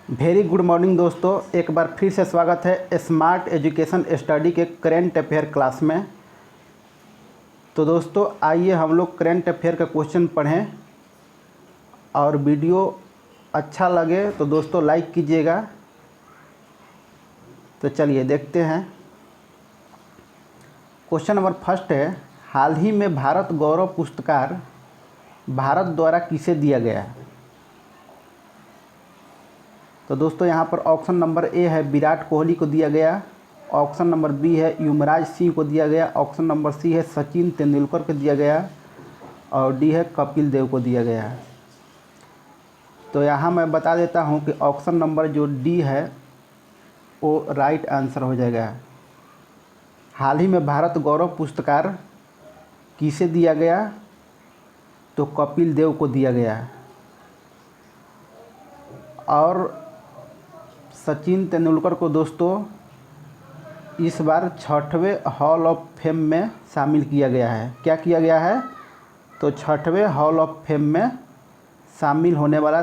Very good morning दोस्तों, एक बार फिर से स्वागत है स्मार्ट एजुकेशन स्टडी के करेंट अफेयर क्लास में। तो दोस्तों आइए हम लोग करेंट अफेयर का क्वेश्चन पढ़ें और वीडियो अच्छा लगे तो दोस्तों लाइक कीजिएगा। तो चलिए देखते हैं। क्वेश्चन नंबर फर्स्ट है, हाल ही में भारत गौरव पुरस्कार भारत द्वारा किसे दिया गया है? तो दोस्तों यहाँ पर ऑप्शन नंबर ए है विराट कोहली को दिया गया, ऑप्शन नंबर बी है युवराज सिंह को दिया गया, ऑप्शन नंबर सी है सचिन तेंदुलकर को दिया गया और डी है कपिल देव को दिया गया। तो यहाँ मैं बता देता हूँ कि ऑप्शन नंबर जो डी है वो राइट आंसर हो जाएगा। हाल ही में भारत गौरव पुरस्कार किसे दिया गया? तो कपिल देव को दिया गया। और सचिन तेंदुलकर को दोस्तों इस बार 6वें हॉल ऑफ फेम में शामिल किया गया है। क्या किया गया है? तो 6वें हॉल ऑफ फेम में शामिल होने वाला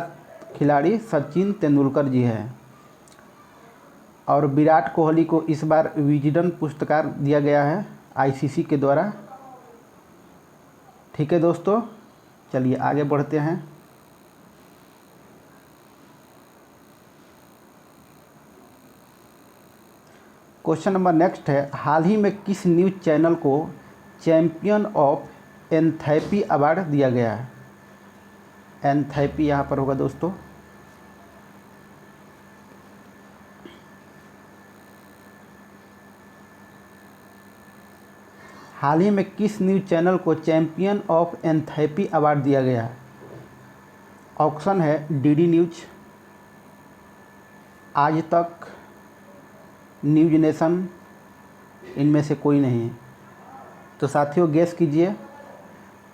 खिलाड़ी सचिन तेंदुलकर जी हैं। और विराट कोहली को इस बार विजडन पुरस्कार दिया गया है आईसीसी के द्वारा। ठीक है दोस्तों, चलिए आगे बढ़ते हैं। क्वेश्चन नंबर नेक्स्ट है, हाल ही में किस न्यूज़ चैनल को चैंपियन ऑफ एंथैल्पी अवार्ड दिया गया है? एंथैल्पी यहाँ पर होगा दोस्तों। हाल ही में किस न्यूज़ चैनल को चैंपियन ऑफ एंथैल्पी अवार्ड दिया गया है? ऑप्शन है डीडी न्यूज़, आज तक, न्यूज़ नेशन, इनमें से कोई नहीं। तो साथियों गेस कीजिए।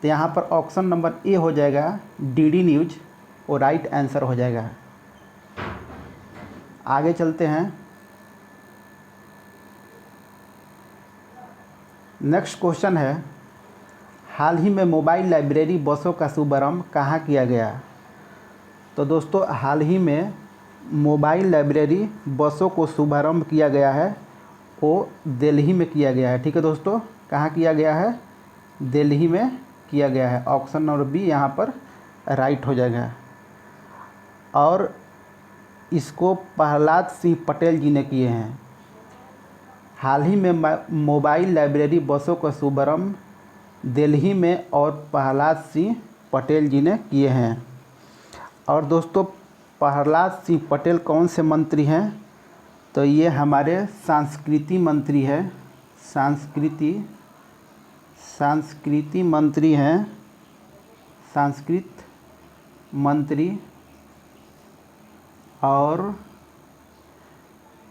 तो यहाँ पर ऑप्शन नंबर ए हो जाएगा डीडी न्यूज़, वो राइट आंसर हो जाएगा। आगे चलते हैं। नेक्स्ट क्वेश्चन है, हाल ही में मोबाइल लाइब्रेरी बसों का शुभारंभ कहाँ किया गया? तो दोस्तों हाल ही में मोबाइल लाइब्रेरी बसों को शुभारंभ किया गया है, वो दिल्ली में किया गया है। ठीक है दोस्तों, कहाँ किया गया है? दिल्ली में किया गया है। ऑप्शन नंबर बी यहाँ पर राइट हो जाएगा। और इसको प्रहलाद सिंह पटेल जी ने किए हैं। हाल ही में मोबाइल लाइब्रेरी बसों का शुभारंभ दिल्ली में और प्रहलाद सिंह पटेल जी ने किए हैं। और दोस्तों प्रहलाद सिंह पटेल कौन से मंत्री हैं? तो ये हमारे संस्कृति मंत्री हैं। संस्कृति मंत्री हैं, संस्कृत मंत्री और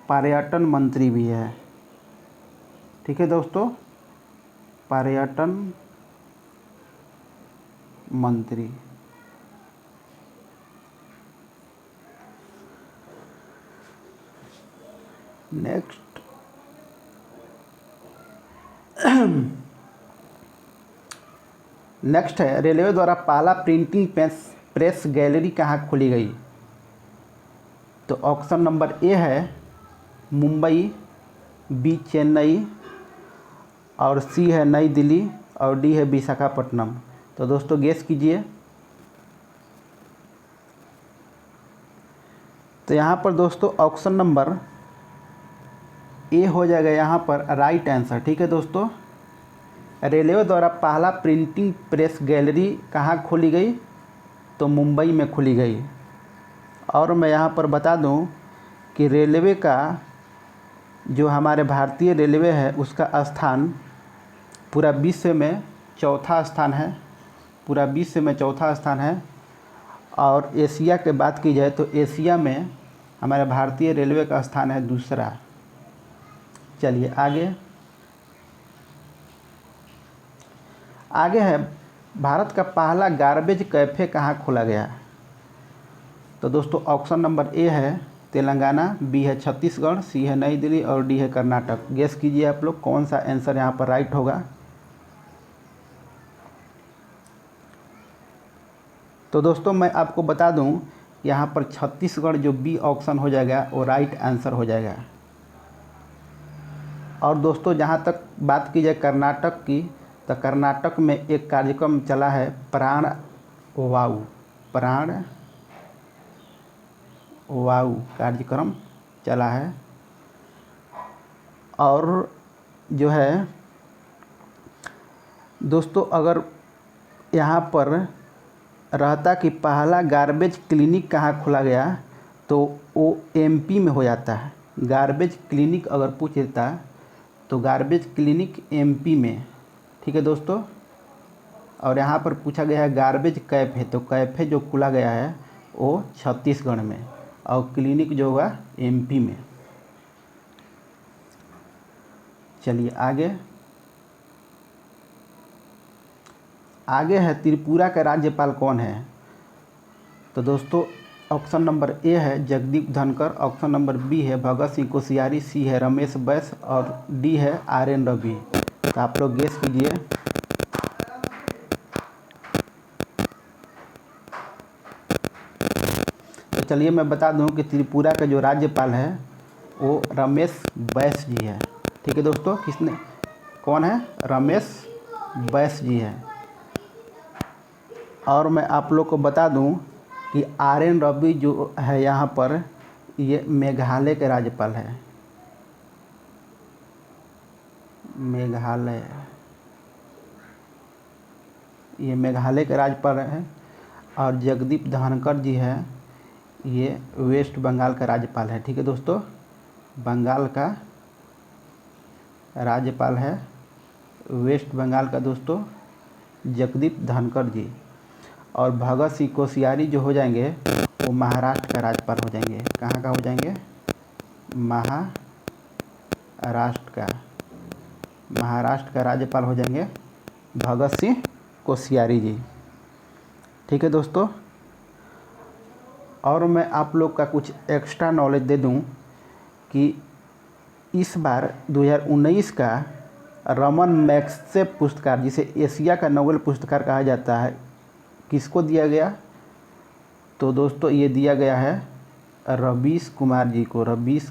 पर्यटन मंत्री भी है। ठीक है दोस्तों, पर्यटन मंत्री। नेक्स्ट है, रेलवे द्वारा पहला प्रिंटिंग प्रेस गैलरी कहाँ खोली गई? तो ऑप्शन नंबर ए है मुंबई, बी चेन्नई और सी है नई दिल्ली और डी है विशाखापट्टनम। तो दोस्तों गेस कीजिए। तो यहाँ पर दोस्तों ऑप्शन नंबर ए हो जाएगा यहाँ पर राइट आंसर। ठीक है दोस्तों, रेलवे द्वारा पहला प्रिंटिंग प्रेस गैलरी कहाँ खोली गई? तो मुंबई में खोली गई। और मैं यहाँ पर बता दूँ कि रेलवे का जो हमारे भारतीय रेलवे है उसका स्थान पूरा विश्व में चौथा स्थान है। पूरा विश्व में चौथा स्थान है। और एशिया के बात की जाए तो एशिया में हमारे भारतीय रेलवे का स्थान है दूसरा। चलिए आगे है, भारत का पहला गार्बेज कैफ़े कहाँ खोला गया? तो दोस्तों ऑप्शन नंबर ए है तेलंगाना, बी है छत्तीसगढ़, सी है नई दिल्ली और डी है कर्नाटक। गेस कीजिए आप लोग कौन सा आंसर यहाँ पर राइट होगा। तो दोस्तों मैं आपको बता दूं यहाँ पर छत्तीसगढ़ जो बी ऑप्शन हो जाएगा वो राइट आंसर हो जाएगा। और दोस्तों जहाँ तक बात की जाए कर्नाटक की, तो कर्नाटक में एक कार्यक्रम चला है प्राण वायु कार्यक्रम चला है। और जो है दोस्तों अगर यहाँ पर रहता कि पहला गार्बेज क्लिनिक कहाँ खोला गया, तो वो एमपी में हो जाता है। गार्बेज क्लिनिक अगर पूछ लेता तो गार्बेज क्लिनिक एमपी में, ठीक है दोस्तों। और यहाँ पर पूछा गया है गार्बेज कैफे, तो कैफे जो खोला गया है वो छत्तीसगढ़ में और क्लिनिक जो होगा एमपी में। चलिए आगे है त्रिपुरा का राज्यपाल कौन है। तो दोस्तों ऑप्शन नंबर ए है Jagdeep Dhankhar, option number B है भगत सिंह कोश्यारी, सी है रमेश बैस और डी है आर.एन. रवि। तो आप लोग गेस कीजिए। तो चलिए मैं बता दूं कि त्रिपुरा का जो राज्यपाल है वो रमेश बैस जी है। ठीक है दोस्तों, कौन है? रमेश बैस जी है। और मैं आप लोग को बता दूं कि आर.एन. रवि जो है यहाँ पर ये मेघालय के राज्यपाल है। ये मेघालय के राज्यपाल है। और जगदीप धनखड़ जी है, ये वेस्ट बंगाल का राज्यपाल है। ठीक है दोस्तों, बंगाल का राज्यपाल है वेस्ट बंगाल का दोस्तों जगदीप धनखड़ जी। और भगत सिंह कोश्यारी जो हो जाएंगे वो महाराष्ट्र का राज्यपाल हो जाएंगे। कहाँ का हो जाएंगे? महाराष्ट्र का राज्यपाल हो जाएंगे भगत सिंह कोश्यारी जी। ठीक है दोस्तों, और मैं आप लोग का कुछ एक्स्ट्रा नॉलेज दे दूं कि इस बार 2019 का रमन मैग्सेसे पुरस्कार, जिसे एशिया का नोबेल पुरस्कार कहा जाता है, किसको दिया गया? तो दोस्तों ये दिया गया है रवीश कुमार जी को। रवीश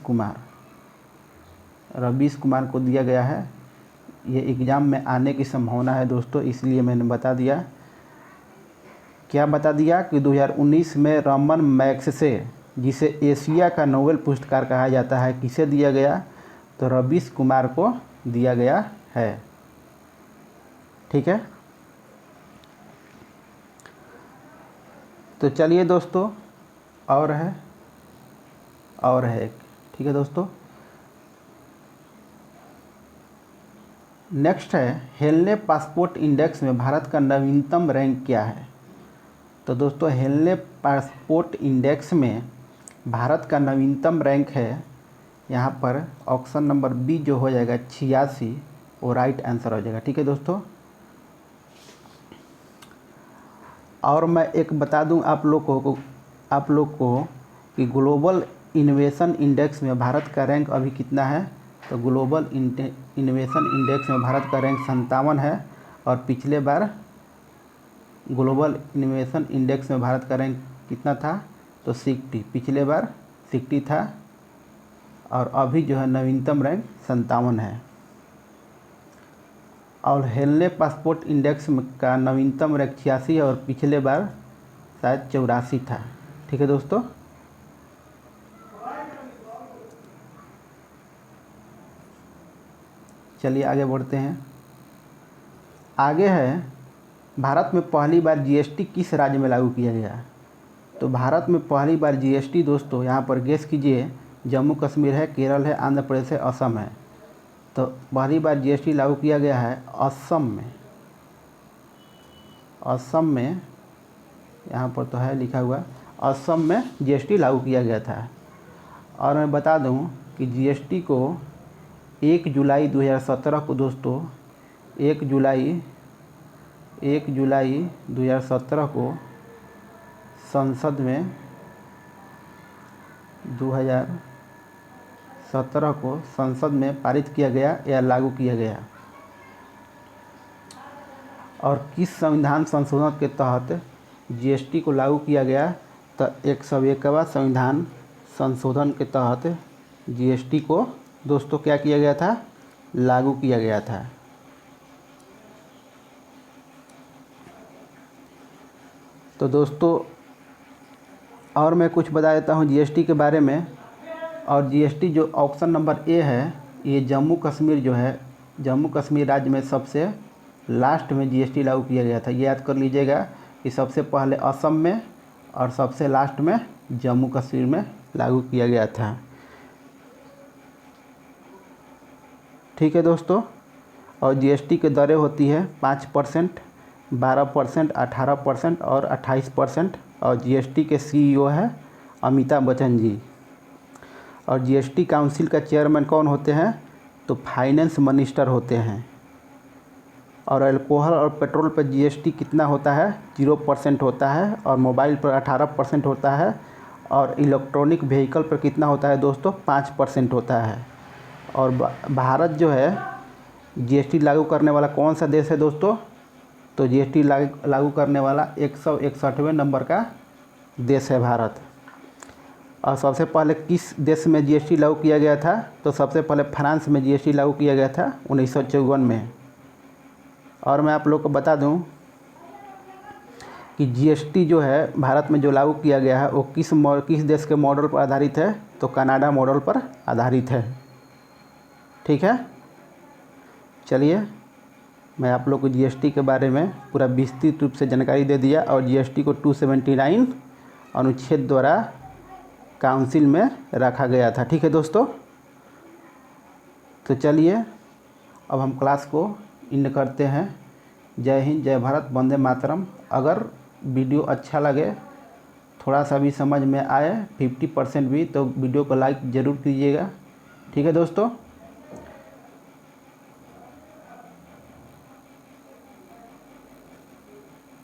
कुमार को दिया गया है। ये एग्ज़ाम में आने की संभावना है दोस्तों, इसलिए मैंने बता दिया। क्या बता दिया कि 2019 में रमन मैग्सेसे, जिसे एशिया का नोबेल पुरस्कार कहा जाता है, किसे दिया गया? तो रवीश कुमार को दिया गया है। ठीक है, तो चलिए दोस्तों और है एक। ठीक है दोस्तों, नेक्स्ट है हेलने पासपोर्ट इंडेक्स में भारत का नवीनतम रैंक क्या है। तो दोस्तों हेलने पासपोर्ट इंडेक्स में भारत का नवीनतम रैंक है यहाँ पर ऑप्शन नंबर बी जो हो जाएगा 86, वो राइट आंसर हो जाएगा। ठीक है दोस्तों, और मैं एक बता दूं आप लोग को कि ग्लोबल इनोवेशन इंडेक्स में भारत का रैंक अभी कितना है। तो ग्लोबल इनोवेशन इंडेक्स में भारत का रैंक 57 है। और पिछले बार ग्लोबल इनोवेशन इंडेक्स में भारत का रैंक कितना था? तो 60, पिछले बार 60 था। और अभी जो है नवीनतम रैंक 57 है। और हेलने पासपोर्ट इंडेक्स का नवीनतम रैंक 86 है और पिछले बार शायद 84 था। ठीक है दोस्तों, चलिए आगे बढ़ते हैं। आगे है भारत में पहली बार जीएसटी किस राज्य में लागू किया गया। तो भारत में पहली बार जीएसटी दोस्तों यहाँ पर गेस कीजिए, जम्मू कश्मीर है, केरल है, आंध्र प्रदेश है, असम है। तो पहली बार जीएसटी लागू किया गया है असम में यहाँ पर तो है लिखा हुआ, असम में जीएसटी लागू किया गया था। और मैं बता दूं कि जीएसटी को 1 जुलाई 2017 को दोस्तों 1 जुलाई 2017 को संसद में 2017 को संसद में पारित किया गया या लागू किया गया। और किस संविधान संशोधन के तहत जीएसटी को लागू किया गया? तो 101वां संविधान संशोधन के तहत जीएसटी को दोस्तों क्या किया गया था, लागू किया गया था। तो दोस्तों और मैं कुछ बता देता हूँ जीएसटी के बारे में। और जीएसटी जो ऑप्शन नंबर ए है, ये जम्मू कश्मीर जो है, जम्मू कश्मीर राज्य में सबसे लास्ट में जीएसटी लागू किया गया था। ये याद कर लीजिएगा कि सबसे पहले असम में और सबसे लास्ट में जम्मू कश्मीर में लागू किया गया था। ठीक है दोस्तों। और जीएसटी के दरें होती है 5%, 12%, 18% और 28%। और जीएसटी के सीईओ है अमिताभ बच्चन जी। और जीएसटी काउंसिल का चेयरमैन कौन होते हैं, तो फाइनेंस मिनिस्टर होते हैं। और अल्कोहल और पेट्रोल पर जीएसटी कितना होता है, 0% होता है। और मोबाइल पर 18% होता है। और इलेक्ट्रॉनिक व्हीकल पर कितना होता है दोस्तों, 5% होता है। और भारत जो है जीएसटी लागू करने वाला कौन सा देश है दोस्तों, तो जीएसटी लागू करने वाला 161वें नंबर का देश है भारत। और सबसे पहले किस देश में जीएसटी लागू किया गया था, तो सबसे पहले फ्रांस में जीएसटी लागू किया गया था 1954 में। और मैं आप लोग को बता दूं कि जीएसटी जो है भारत में जो लागू किया गया है वो किस देश के मॉडल पर आधारित है, तो कनाडा मॉडल पर आधारित है। ठीक है, चलिए मैं आप लोग को जीएसटी के बारे में पूरा विस्तृत रूप से जानकारी दे दिया। और जीएसटी को 279 अनुच्छेद द्वारा काउंसिल में रखा गया था। ठीक है दोस्तों, तो चलिए अब हम क्लास को एंड करते हैं। जय हिंद, जय भारत, वंदे मातरम। अगर वीडियो अच्छा लगे, थोड़ा सा भी समझ में आए 50% भी, तो वीडियो को लाइक ज़रूर कीजिएगा। ठीक है दोस्तों।